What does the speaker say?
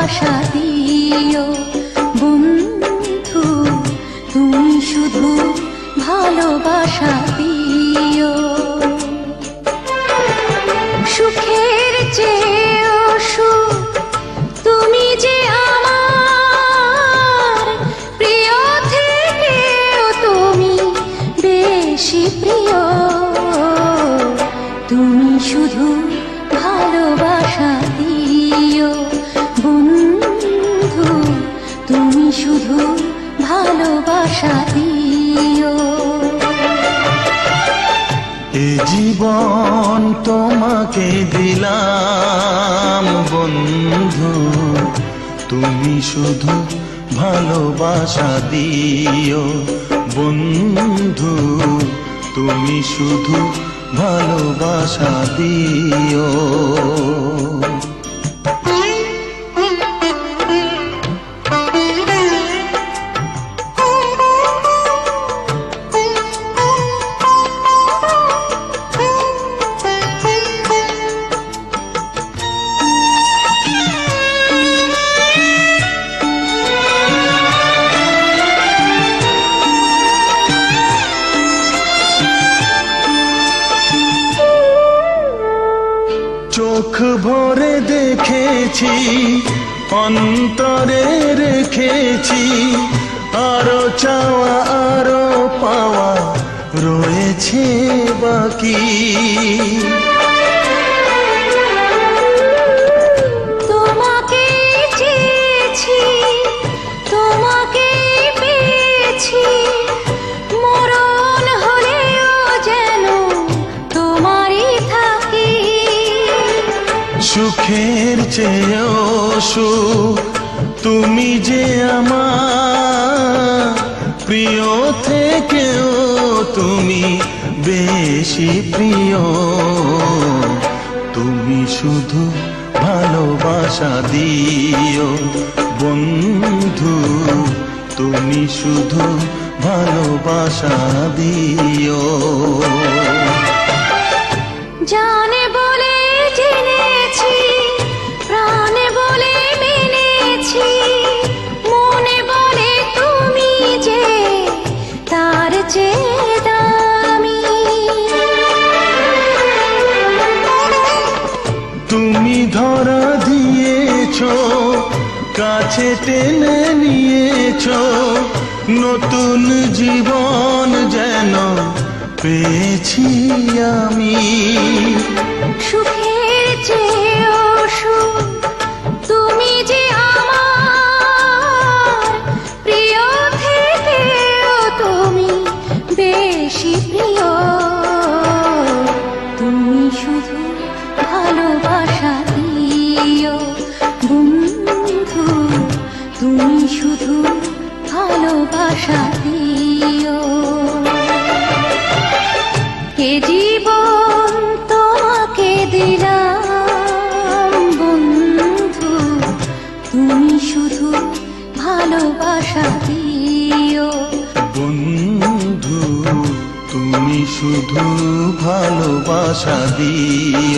ভালোবাসা দিও বন্ধু, তুমি শুধু ভালোবাসা দিও। সুখের চেয়েও সুখ তুমি যে আমার, প্রিয় থেকেও তুমি বেশি প্রিয়। তুমি শুধু ভালোবাসা দিও বন্ধু, তুমি শুধু ভালোবাসা দিও। এ জীবন তোমাকে দিলাম বন্ধু, তুমি শুধু ভালোবাসা দিও বন্ধু, তুমি শুধু ভালোবাসা দিও। চোখ ভরে দেখেছি, অন্তরে রেখেছি, আরো চাওয়া আরো পাওয়া রয়েছে বাকি। তোমাকে চেয়েছি, তোমাকে পেয়েছি, মরণ হলেও যেন তোমারই থাকি। সুখের চেয়েও সুখ তুমি যে আমার, প্রিয় থেকেও তুমি বেশি প্রিয়। তুমি শুধু ভালোবাসা দিও বন্ধু, তুমি শুধু ভালোবাসা দিও। জানে বলে জেনেছি, প্রাণে বলে মেনেছি, মনে বলে তুমি যে তার চেয়ে দামি। তুমি ধরা দিয়েছো, কাছে টেনে নিয়েছো, নতুন জীবন যেন পেয়েছি আমি। সুখের চেয়েও সুখ তুমি যে আমার, প্রিয় থেকেও তুমি বেশি প্রিয়। তুমি শুধু ভালোবাসা দিও বন্ধু, তুমি শুধু ভালোবাসা দিও। এ জীবন তোমাকে দিলাম বন্ধু, তুমি শুধু ভালোবাসা দিও বন্ধু, তুমি শুধু ভালোবাসা দিও।